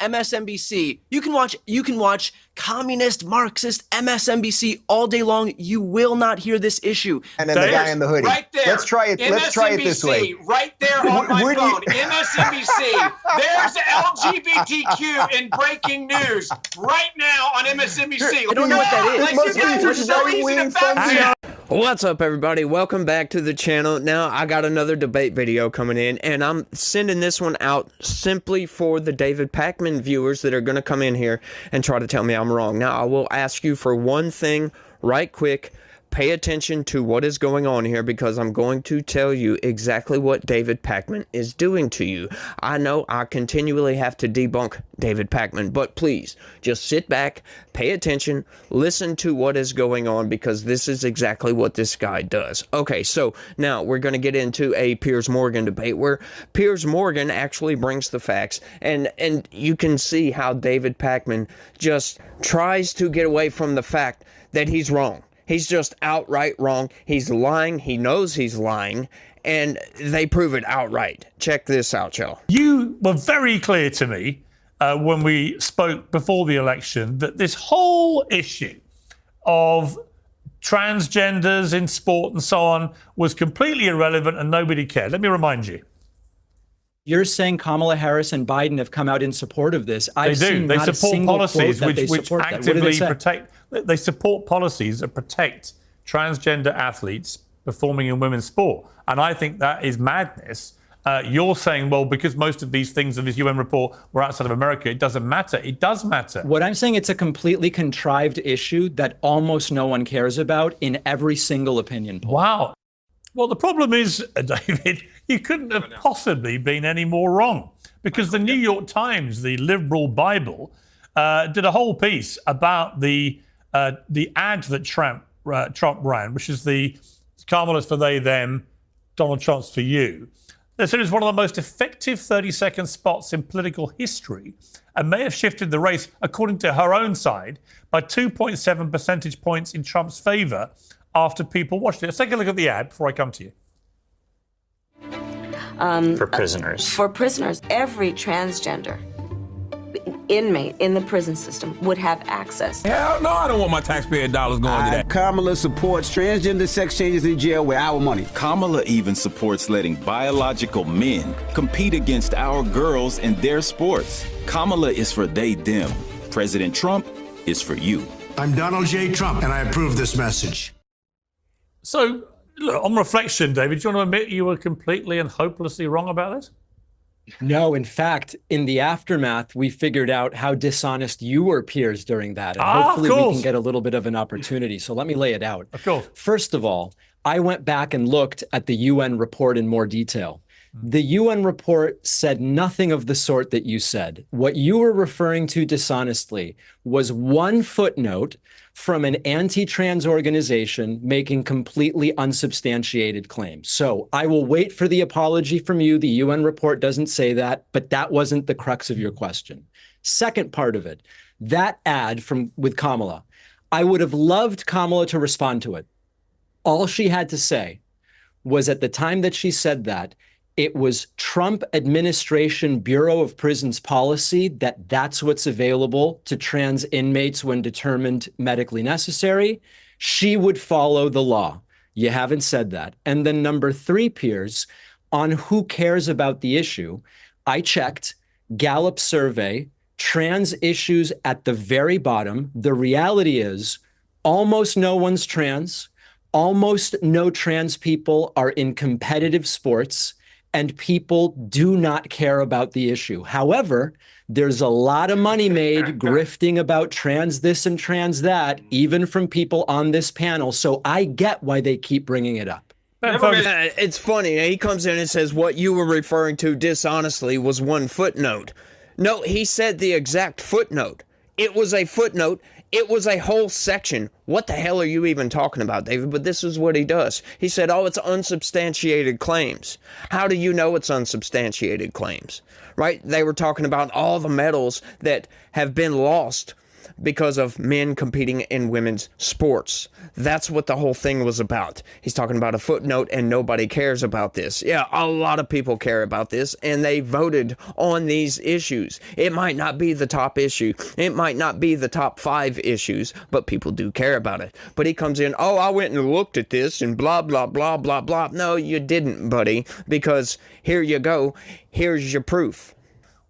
MSNBC. You can watch communist, Marxist MSNBC all day long. You will not hear this issue. And then the guy in the hoodie. Right there. Let's try it this way. Right there on my phone. MSNBC. There's LGBTQ in breaking news right now on MSNBC. I don't know what that is. Like, you guys are so easy to fact check. What's up, everybody? Welcome back to the channel. Now, I got another debate video coming in, and I'm sending this one out simply for the David Pakman viewers that are going to come in here and try to tell me I'm wrong. Now, I will ask you for one thing right quick. Pay attention to what is going on here, because I'm going to tell you exactly what David Pakman is doing to you. I know I continually have to debunk David Pakman, but please just sit back, pay attention, listen to what is going on, because this is exactly what this guy does. Okay, so now we're going to get into a Piers Morgan debate where Piers Morgan actually brings the facts, and you can see how David Pakman just tries to get away from the fact that he's wrong. He's just outright wrong. He's lying. He knows he's lying, and they prove it outright. Check this out, y'all. You were very clear to me when we spoke before the election that this whole issue of transgenders in sport and so on was completely irrelevant and nobody cared. Let me remind you. You're saying Kamala Harris and Biden have come out in support of this. They do. They support policies which actively protect. They support policies that protect transgender athletes performing in women's sport. And I think that is madness. You're saying, well, because most of these things in this UN report were outside of America, it doesn't matter. It does matter. What I'm saying, it's a completely contrived issue that almost no one cares about in every single opinion poll. Wow. Well, the problem is, David, you couldn't have possibly been any more wrong, because the New York Times, the liberal Bible, did a whole piece about the ad that Trump ran, which is the Kamala's for they, them, Donald Trump's for you. They said it was one of the most effective 30-second spots in political history and may have shifted the race, according to her own side, by 2.7 percentage points in Trump's favor after people watched it. Let's take a look at the ad before I come to you. For prisoners. For prisoners, every transgender inmate in the prison system would have access. Hell no, I don't want my taxpayer dollars going to that. Kamala supports transgender sex changes in jail with our money. Kamala even supports letting biological men compete against our girls in their sports. Kamala is for they, them. President Trump is for you. I'm Donald J. Trump, and I approve this message. So, look, on reflection, David, do you want to admit you were completely and hopelessly wrong about this? No, in fact, in the aftermath, we figured out how dishonest you were, Piers, during that. And hopefully we can get a little bit of an opportunity. So let me lay it out. Of course. First of all, I went back and looked at the UN report in more detail. The UN report said nothing of the sort that you said. What you were referring to dishonestly was one footnote from an anti-trans organization making completely unsubstantiated claims. So I will wait for the apology from you. The UN report doesn't say that, but that wasn't the crux of your question. Second part of it, that ad with Kamala, I would have loved Kamala to respond to it. All she had to say was, at the time that she said that, it was Trump administration Bureau of Prisons policy that that's what's available to trans inmates when determined medically necessary. She would follow the law. You haven't said that. And then number three, Piers, on who cares about the issue, I checked Gallup survey, trans issues at the very bottom. The reality is almost no one's trans. Almost no trans people are in competitive sports, and people do not care about the issue. However, there's a lot of money made grifting about trans this and trans that, even from people on this panel. So I get why they keep bringing it up. It's funny. He comes in and says what you were referring to dishonestly was one footnote. No, he said the exact footnote. It was a footnote. It was a whole section. What the hell are you even talking about, David? But this is what he does. He said, oh, it's unsubstantiated claims. How do you know it's unsubstantiated claims? Right? They were talking about all the medals that have been lost because of men competing in women's sports. That's what the whole thing was about. He's talking about a footnote and nobody cares about this. Yeah, a lot of people care about this and they voted on these issues. It might not be the top issue. It might not be the top 5 issues, but people do care about it. But he comes in, oh, I went and looked at this and blah, blah, blah, blah, blah. No, you didn't, buddy, because here you go. Here's your proof.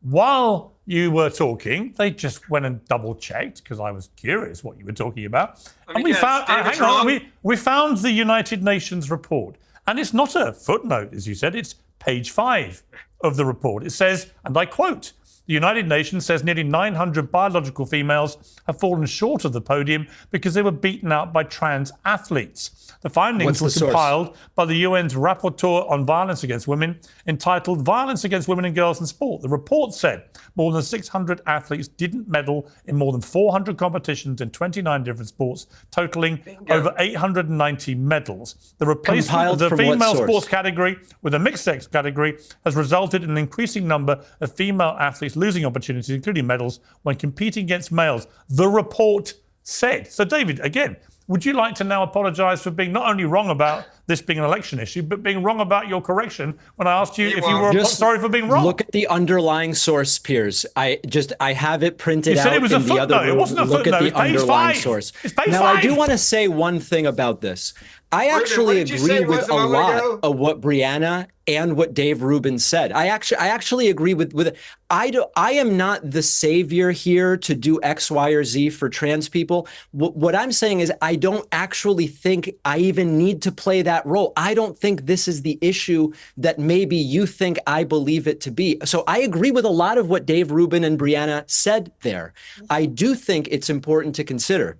While you were talking, they just went and double checked because I was curious what you were talking about. And we found, hang on, we found the United Nations report. And it's not a footnote, as you said, it's page 5 of the report. It says, and I quote, the United Nations says nearly 900 biological females have fallen short of the podium because they were beaten out by trans athletes. The findings were compiled by the UN's Rapporteur on Violence Against Women, entitled Violence Against Women and Girls in Sport. The report said more than 600 athletes didn't medal in more than 400 competitions in 29 different sports, totaling over 890 medals. The replacement of the female sports category with a mixed sex category has resulted in an increasing number of female athletes losing opportunities, including medals, when competing against males, the report said. So, David, again, would you like to now apologise for being not only wrong about this being an election issue, but being wrong about your correction when I asked you if you were sorry for being wrong? Look at the underlying source, Piers. I have it printed out it was in a the other room. It wasn't a Look footnote. at the underlying source. It's page now, 5. I do want to say one thing about this. I actually agree with a lot of what Brianna and what Dave Rubin said. I actually agree with it. I am not the savior here to do X, Y, or Z for trans people. What I'm saying is I don't actually think I even need to play that role. I don't think this is the issue that maybe you think I believe it to be. So I agree with a lot of what Dave Rubin and Brianna said there. I do think it's important to consider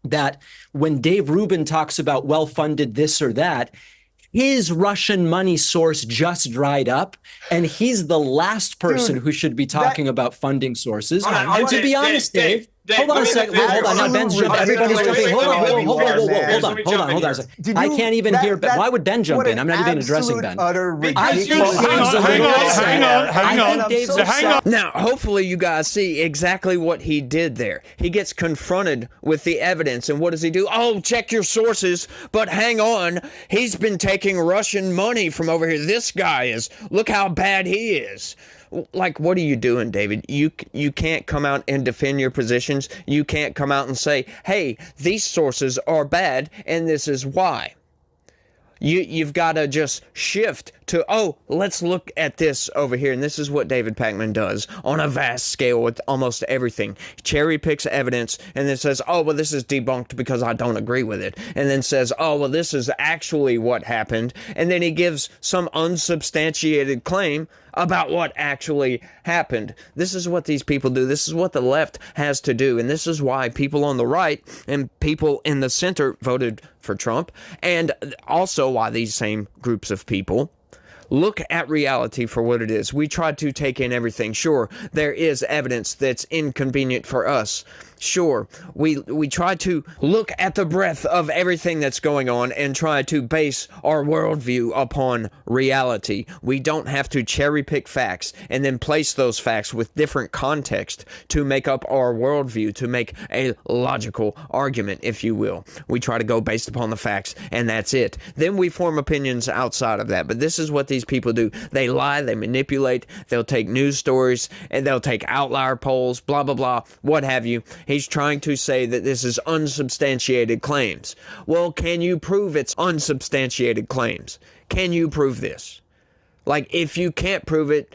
that when Dave Rubin talks about well-funded this or that, his Russian money source just dried up, and he's the last person who should be talking about funding sources. And to be honest, Dave, hold on a second. Hold on. Now Ben's jumping. Everybody's jumping. Hold on a second. I can't even hear Ben. Why would Ben jump in? I'm not even addressing Ben. Hang on. Now, hopefully you guys see exactly what he did there. He gets confronted with the evidence, and what does he do? Oh, check your sources, but hang on. He's been taking Russian money from over here. This guy is. Look how bad he is. Like, what are you doing, David? You can't come out and defend your positions. You can't come out and say, hey, these sources are bad, and this is why. You've got to just shift to, oh, let's look at this over here. And this is what David Pakman does on a vast scale with almost everything. Cherry picks evidence and then says, oh, well, this is debunked because I don't agree with it. And then says, oh, well, this is actually what happened. And then he gives some unsubstantiated claim about what actually happened. This is what these people do. This is what the left has to do. And this is why people on the right and people in the center voted for Trump. And also why these same groups of people look at reality for what it is. We try to take in everything. Sure, there is evidence that's inconvenient for us. Sure, we try to look at the breadth of everything that's going on and try to base our worldview upon reality. We don't have to cherry pick facts and then place those facts with different context to make up our worldview, to make a logical argument, if you will. We try to go based upon the facts, and that's it. Then we form opinions outside of that. But this is what these people do. They lie, they manipulate, they'll take news stories, and they'll take outlier polls, blah, blah, blah, what have you. He's trying to say that this is unsubstantiated claims. Well, can you prove it's unsubstantiated claims? Can you prove this? Like, if you can't prove it,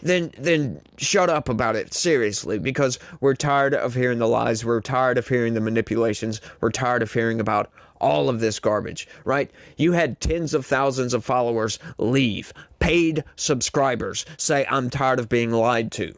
then shut up about it, seriously, because we're tired of hearing the lies. We're tired of hearing the manipulations. We're tired of hearing about all of this garbage, right? You had tens of thousands of followers leave. Paid subscribers say, I'm tired of being lied to.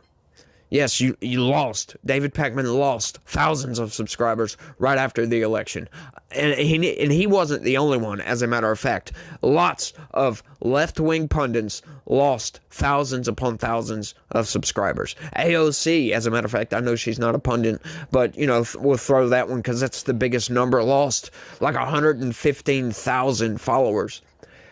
Yes, you lost. David Pakman lost thousands of subscribers right after the election. And he wasn't the only one, as a matter of fact. Lots of left-wing pundits lost thousands upon thousands of subscribers. AOC, as a matter of fact, I know she's not a pundit, but, you know, we'll throw that one because that's the biggest number, lost like 115,000 followers.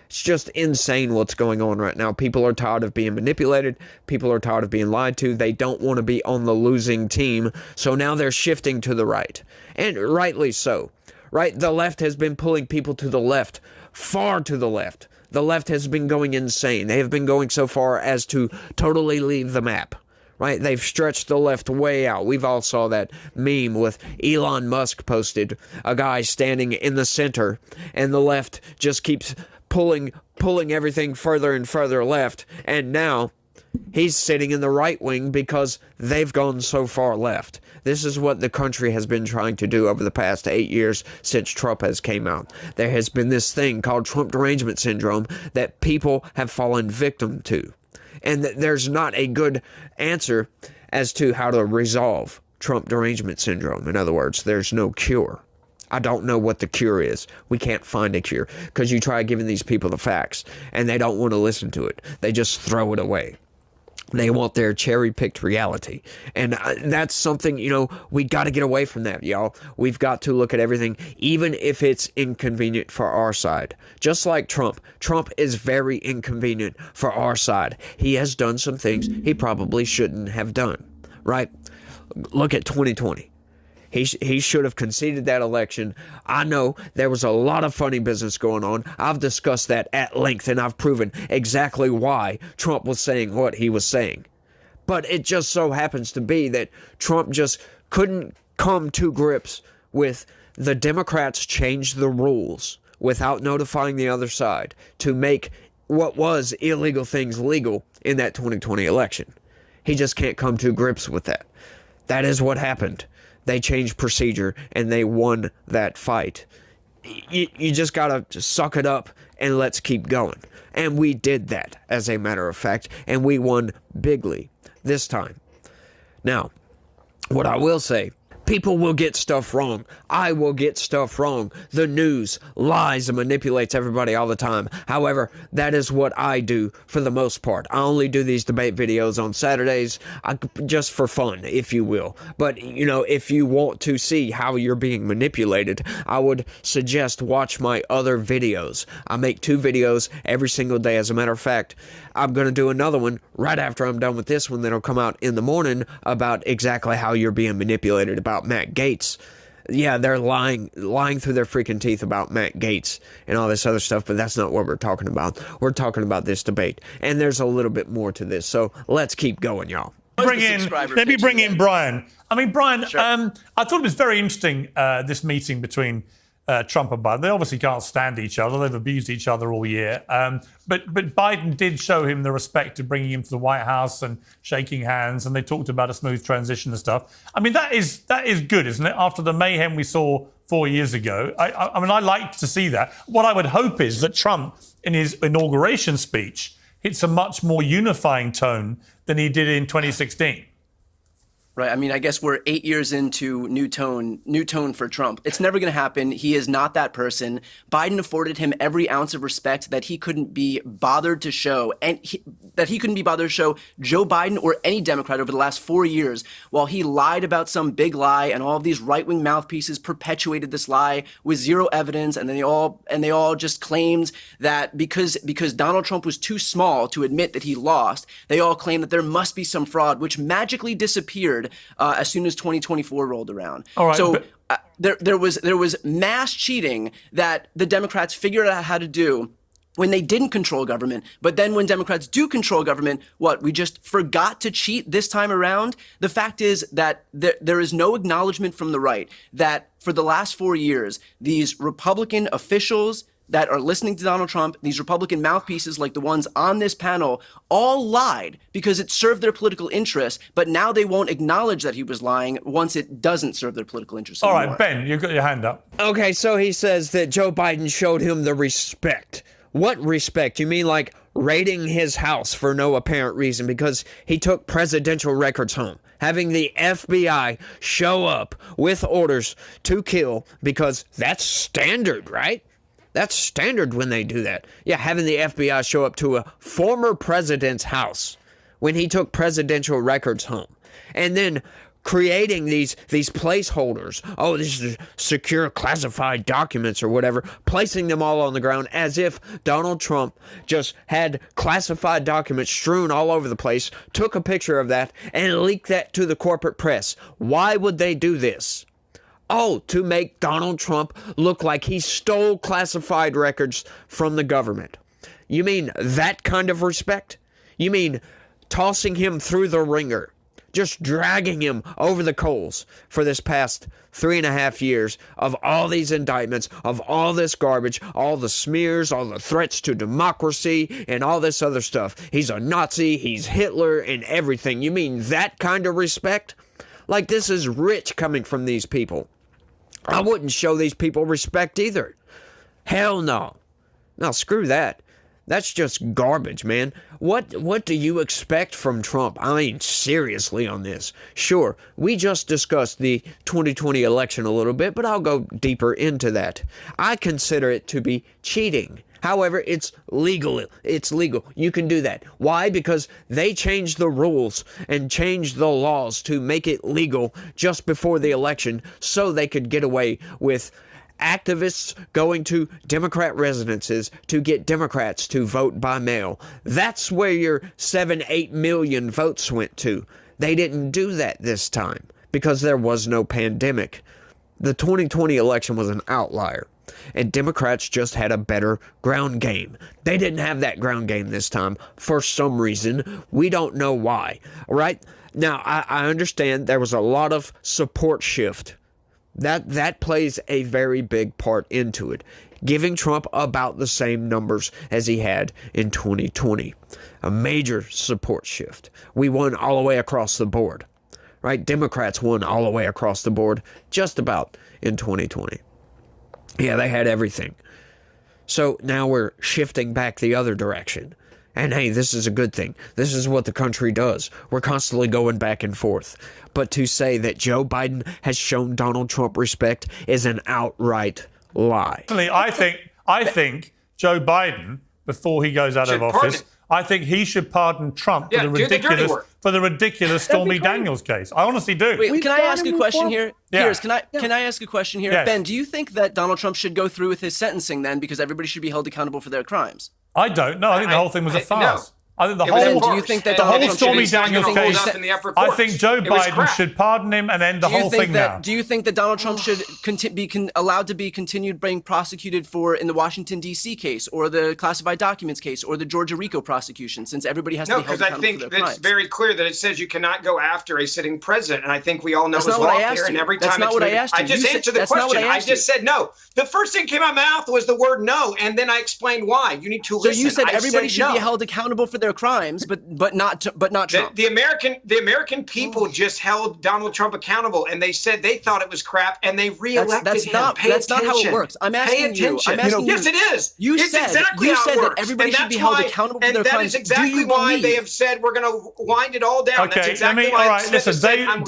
It's just insane what's going on right now. People are tired of being manipulated. People are tired of being lied to. They don't want to be on the losing team. So now they're shifting to the right. And rightly so. Right? The left has been pulling people to the left, far to the left. The left has been going insane. They have been going so far as to totally leave the map. Right? They've stretched the left way out. We've all saw that meme with Elon Musk posted a guy standing in the center, and the left just keeps pulling everything further and further left, and now he's sitting in the right wing because they've gone so far left. This is what the country has been trying to do over the past 8 years since Trump has came out. There has been this thing called Trump derangement syndrome that people have fallen victim to. And there's not a good answer as to how to resolve Trump derangement syndrome. In other words, there's no cure. I don't know what the cure is. We can't find a cure because you try giving these people the facts and they don't want to listen to it. They just throw it away. They want their cherry-picked reality. And that's something, you know, we got to get away from that, y'all. We've got to look at everything, even if it's inconvenient for our side. Just like Trump. Trump is very inconvenient for our side. He has done some things he probably shouldn't have done, right? Look at 2020. He should have conceded that election. I know there was a lot of funny business going on. I've discussed that at length, and I've proven exactly why Trump was saying what he was saying. But it just so happens to be that Trump just couldn't come to grips with the Democrats change the rules without notifying the other side to make what was illegal things legal in that 2020 election. He just can't come to grips with that. That is what happened. They changed procedure, and they won that fight. You just gotta suck it up, and let's keep going. And we did that, as a matter of fact, and we won bigly this time. Now, what I will say, people will get stuff wrong. I will get stuff wrong. The news lies and manipulates everybody all the time. However, that is what I do for the most part. I only do these debate videos on Saturdays, just for fun, if you will. But, you know, if you want to see how you're being manipulated, I would suggest watch my other videos. I make 2 videos every single day. As a matter of fact, I'm going to do another one right after I'm done with this one that'll come out in the morning about exactly how you're being manipulated about Matt Gaetz. Yeah, they're lying through their freaking teeth about Matt Gaetz and all this other stuff, but that's not what we're talking about. We're talking about this debate, and there's a little bit more to this, so let's keep going, y'all. Let me bring in Brian. I mean, Brian, sure. I thought it was very interesting, this meeting between Trump and Biden. They obviously can't stand each other. They've abused each other all year. But Biden did show him the respect of bringing him to the White House and shaking hands, and they talked about a smooth transition and stuff. I mean, that is good, isn't it? After the mayhem we saw 4 years ago. I mean, I like to see that. What I would hope is that Trump, in his inauguration speech, hits a much more unifying tone than he did in 2016. Right. I mean, I guess we're 8 years into new tone for Trump. It's never going to happen. He is not that person. Biden afforded him every ounce of respect that he couldn't be bothered to show, and that he couldn't be bothered to show Joe Biden or any Democrat over the last 4 years, while he lied about some big lie, and all of these right-wing mouthpieces perpetuated this lie with zero evidence, and then they all just claimed that because Donald Trump was too small to admit that he lost, they all claimed that there must be some fraud, which magically disappeared as soon as 2024 rolled around. All right, so there was mass cheating that the Democrats figured out how to do when they didn't control government. But then when Democrats do control government, we just forgot to cheat this time around? The fact is that there is no acknowledgement from the right that for the last 4 years, these Republican officials that are listening to Donald Trump, these Republican mouthpieces like the ones on this panel, all lied because it served their political interests, but now they won't acknowledge that he was lying once it doesn't serve their political interests anymore. All right, Ben, you've got your hand up. Okay, so he says that Joe Biden showed him the respect. What respect? You mean like raiding his house for no apparent reason because he took presidential records home? Having the FBI show up with orders to kill because that's standard, right? That's standard when they do that. Yeah, having the FBI show up to a former president's house when he took presidential records home. And then creating these placeholders. Oh, this is secure classified documents or whatever, placing them all on the ground as if Donald Trump just had classified documents strewn all over the place, took a picture of that, and leaked that to the corporate press. Why would they do this? Oh, to make Donald Trump look like he stole classified records from the government. You mean that kind of respect? You mean tossing him through the ringer, just dragging him over the coals for this past 3.5 years of all these indictments, of all this garbage, all the smears, all the threats to democracy, and all this other stuff. He's a Nazi, he's Hitler, and everything. You mean that kind of respect? Like, this is rich coming from these people. I wouldn't show these people respect either. Hell no. No, screw that. That's just garbage, man. What do you expect from Trump? I mean, seriously on this. Sure, we just discussed the 2020 election a little bit, but I'll go deeper into that. I consider it to be cheating. However, it's legal. It's legal. You can do that. Why? Because they changed the rules and changed the laws to make it legal just before the election so they could get away with activists going to Democrat residences to get Democrats to vote by mail. That's where your 7-8 million votes went to. They didn't do that this time because there was no pandemic. The 2020 election was an outlier, and Democrats just had a better ground game. They didn't have that ground game this time for some reason. We don't know why. All right? Now, I understand there was a lot of support shift. That plays a very big part into it, giving Trump about the same numbers as he had in 2020. A major support shift. We won all the way across the board, right? Democrats won all the way across the board just about in 2020. Yeah, they had everything. So now we're shifting back the other direction. And hey, this is a good thing. This is what the country does. We're constantly going back and forth. But to say that Joe Biden has shown Donald Trump respect is an outright lie. I think Joe Biden, before he goes out of office, I think he should pardon Trump for the ridiculous Stormy Daniels case. I honestly do. Wait, can I ask a question here? Yeah. Can I ask a question here? Yes. Ben, do you think that Donald Trump should go through with his sentencing then, because everybody should be held accountable for their crimes? I don't know. I think the whole thing was a farce. I think the do you think that the whole Donald Stormy Trump Daniels case, I think Joe Biden should pardon him and end the whole thing now. Do you think that Donald Trump should be allowed to be continued being prosecuted for in the Washington, D.C. case, or the classified documents case, or the Georgia RICO prosecution, since everybody has to be held accountable for their crimes? No, because I think it's very clear that it says you cannot go after a sitting president, and I think we all know his law there, and every time That's not what I asked you. I just answered the question. I just said no. The first thing came out of my mouth was the word no, and then I explained why. You need to listen. So you said everybody should be held accountable for their crimes, but not Trump. The American people just held Donald Trump accountable, and they said they thought it was crap, and they reelected him. That's not how it works. I'm asking you. Yes, it is. You said that everybody should be held accountable for their crimes. And that is exactly why they have said we're going to wind it all down. Okay, That's exactly why. All right, listen,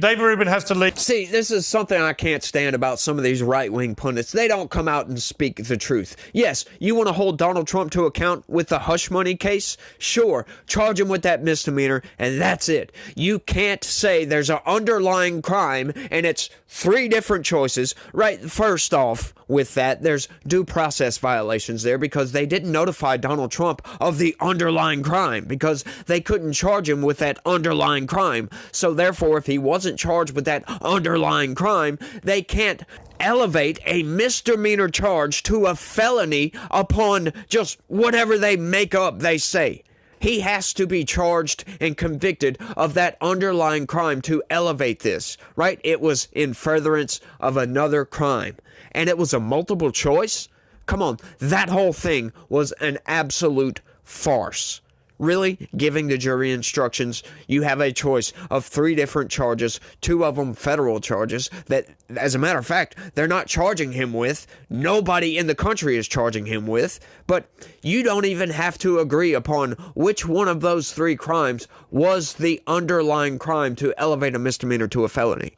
Dave Rubin has to leave. See, this is something I can't stand about some of these right-wing pundits. They don't come out and speak the truth. Yes, you want to hold Donald Trump to account with the hush money case? Sure. Charge him with that misdemeanor, and that's it. You can't say there's an underlying crime and it's 3 different choices. Right, first off, with that, there's due process violations there because they didn't notify Donald Trump of the underlying crime because they couldn't charge him with that underlying crime. So therefore, if he wasn't charged with that underlying crime, they can't elevate a misdemeanor charge to a felony upon just whatever they make up, they say. He has to be charged and convicted of that underlying crime to elevate this, right? It was in furtherance of another crime. And it was a multiple choice? Come on, that whole thing was an absolute farce. Really, giving the jury instructions, you have a choice of 3 different charges, 2 of them federal charges that, as a matter of fact, they're not charging him with. Nobody in the country is charging him with. But you don't even have to agree upon which one of those 3 crimes was the underlying crime to elevate a misdemeanor to a felony.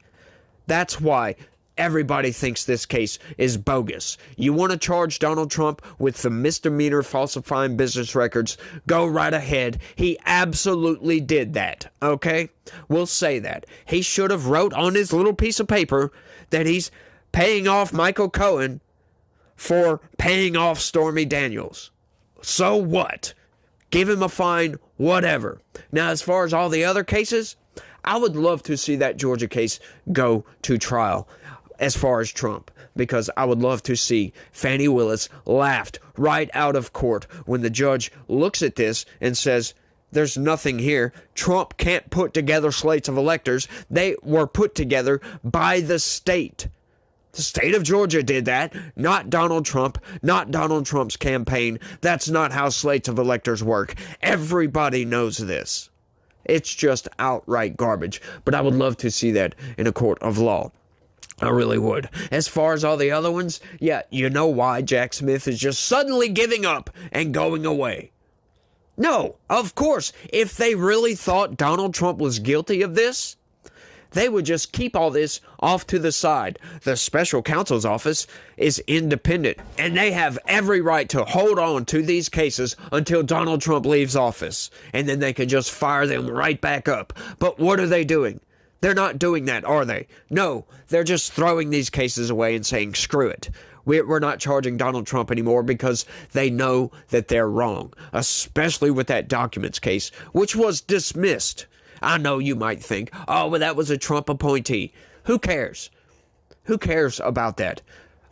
That's why Everybody thinks this case is bogus. You want to charge Donald Trump with the misdemeanor falsifying business records? Go right ahead. He absolutely did that, okay? We'll say that. He should have wrote on his little piece of paper that he's paying off Michael Cohen for paying off Stormy Daniels. So what? Give him a fine, whatever. Now, as far as all the other cases, I would love to see that Georgia case go to trial as far as Trump, because I would love to see Fani Willis laughed right out of court when the judge looks at this and says, there's nothing here. Trump can't put together slates of electors. They were put together by the state. The state of Georgia did that, not Donald Trump, not Donald Trump's campaign. That's not how slates of electors work. Everybody knows this. It's just outright garbage. But I would love to see that in a court of law. I really would. As far as all the other ones, yeah, you know why Jack Smith is just suddenly giving up and going away. No, of course, if they really thought Donald Trump was guilty of this, they would just keep all this off to the side. The special counsel's office is independent, and they have every right to hold on to these cases until Donald Trump leaves office, and then they can just fire them right back up. But what are they doing? They're not doing that, are they? No, they're just throwing these cases away and saying, screw it. We're not charging Donald Trump anymore because they know that they're wrong, especially with that documents case, which was dismissed. I know you might think, oh, well, that was a Trump appointee. Who cares? Who cares about that?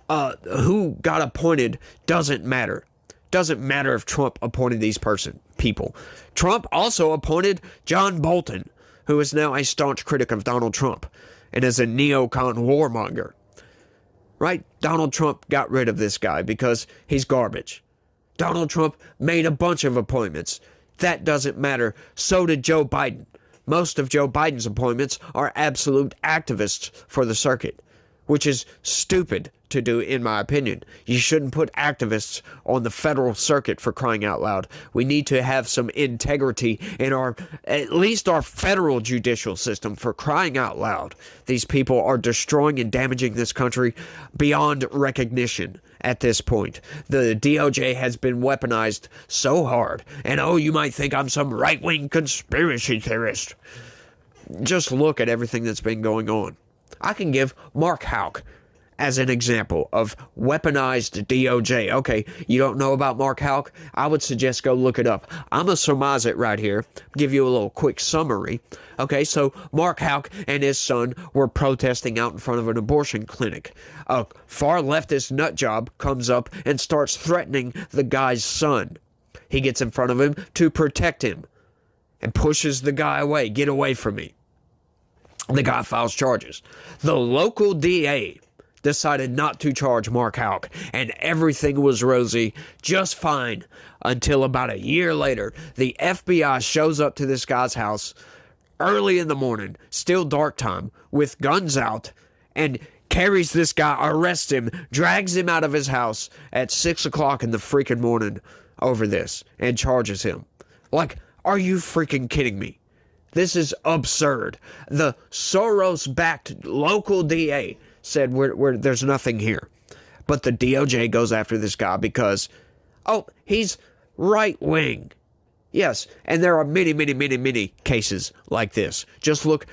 Who got appointed doesn't matter. Doesn't matter if Trump appointed these people. Trump also appointed John Bolton, who is now a staunch critic of Donald Trump and is a neocon warmonger. Right? Donald Trump got rid of this guy because he's garbage. Donald Trump made a bunch of appointments. That doesn't matter. So did Joe Biden. Most of Joe Biden's appointments are absolute activists for the circuit, which is stupid to do, in my opinion. You shouldn't put activists on the federal circuit, for crying out loud. We need to have some integrity in at least our federal judicial system, for crying out loud. These people are destroying and damaging this country beyond recognition at this point. The DOJ has been weaponized so hard. And oh, you might think I'm some right-wing conspiracy theorist. Just look at everything that's been going on. I can give Mark Houck as an example of weaponized DOJ. Okay, you don't know about Mark Houck? I would suggest go look it up. I'm going to surmise it right here, give you a little quick summary. Okay, so Mark Houck and his son were protesting out in front of an abortion clinic. A far leftist nutjob comes up and starts threatening the guy's son. He gets in front of him to protect him and pushes the guy away. Get away from me. The guy files charges. The local DA decided not to charge Mark Houck, and everything was rosy, just fine, until about a year later, the FBI shows up to this guy's house early in the morning, still dark time, with guns out, and carries this guy, arrests him, drags him out of his house at 6 o'clock in the freaking morning over this, and charges him. Like, are you freaking kidding me? This is absurd. The Soros-backed local DA said there's nothing here. But the DOJ goes after this guy because, oh, he's right-wing. Yes, and there are many, many, many, many cases like this. Just look,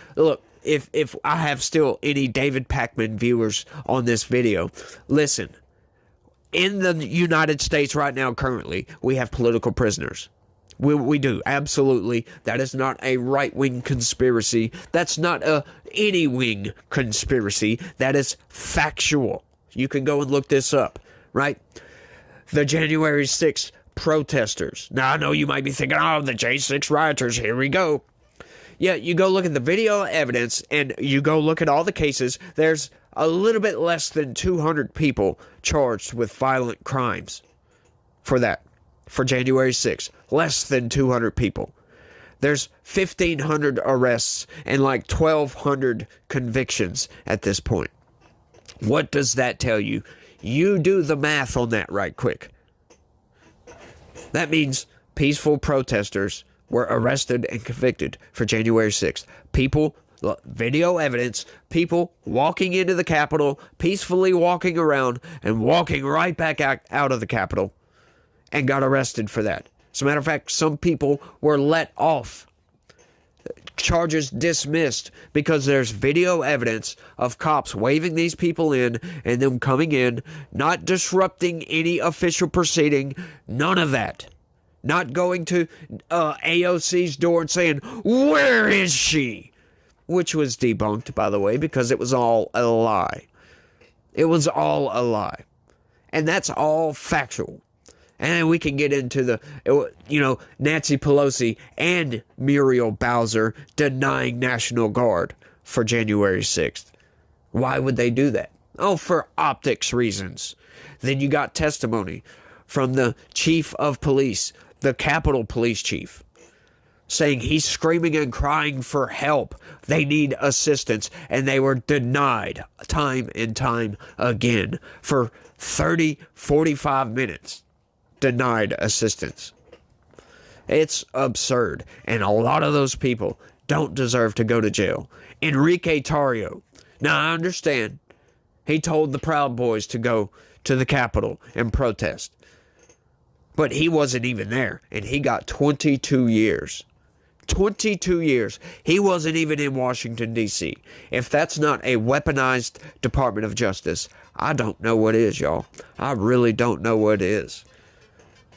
if I have still any David Pakman viewers on this video, listen. In the United States right now, currently, we have political prisoners. We do, absolutely. That is not a right-wing conspiracy. That's not a any-wing conspiracy. That is factual. You can go and look this up, right? The January 6th protesters. Now, I know you might be thinking, oh, the J6 rioters, here we go. Yeah, you go look at the video evidence, and you go look at all the cases. There's a little bit less than 200 people charged with violent crimes for that. For January 6th, less than 200 people. There's 1,500 arrests and like 1,200 convictions at this point. What does that tell you? You do the math on that right quick. That means peaceful protesters were arrested and convicted for January 6th. People Look, video evidence, people walking into the Capitol, peacefully walking around and walking right back out of the Capitol, and got arrested for that. As a matter of fact, some people were let off. Charges dismissed because there's video evidence of cops waving these people in and them coming in, not disrupting any official proceeding, none of that. Not going to AOC's door and saying, "Where is she?" Which was debunked, by the way, because it was all a lie. It was all a lie. And that's all factual. And we can get into Nancy Pelosi and Muriel Bowser denying National Guard for January 6th. Why would they do that? Oh, for optics reasons. Then you got testimony from the chief of police, the Capitol Police chief, saying he's screaming and crying for help. They need assistance. And they were denied time and time again for 30, 45 minutes. Denied assistance. It's absurd. And a lot of those people don't deserve to go to jail. Enrique Tarrio. Now, I understand. He told the Proud Boys to go to the Capitol and protest. But he wasn't even there. And he got 22 years. 22 years. He wasn't even in Washington, D.C. If that's not a weaponized Department of Justice, I don't know what is, y'all. I really don't know what is.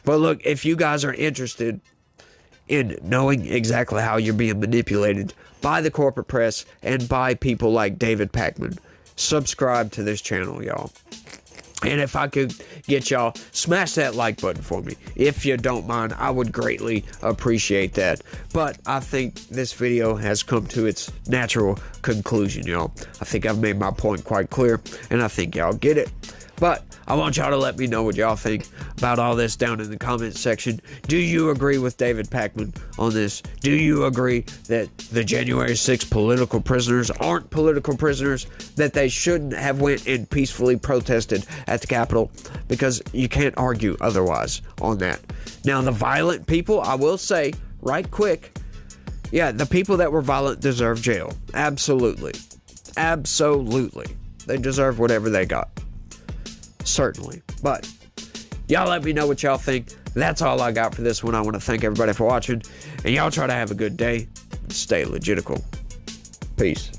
But look, if you guys are interested in knowing exactly how you're being manipulated by the corporate press and by people like David Pakman, subscribe to this channel, y'all. And if I could get y'all, smash that like button for me. If you don't mind, I would greatly appreciate that. But I think this video has come to its natural conclusion, y'all. I think I've made my point quite clear, and I think y'all get it. But I want y'all to let me know what y'all think about all this down in the comments section. Do you agree with David Pakman on this? Do you agree that the January 6th political prisoners aren't political prisoners, that they shouldn't have went and peacefully protested at the Capitol? Because you can't argue otherwise on that. Now, the violent people, I will say right quick, yeah, the people that were violent deserve jail. Absolutely. Absolutely. They deserve whatever they got. Certainly. But y'all let me know what y'all think. That's all I got for this one. I want to thank everybody for watching. And y'all try to have a good day. Stay legitical. Peace.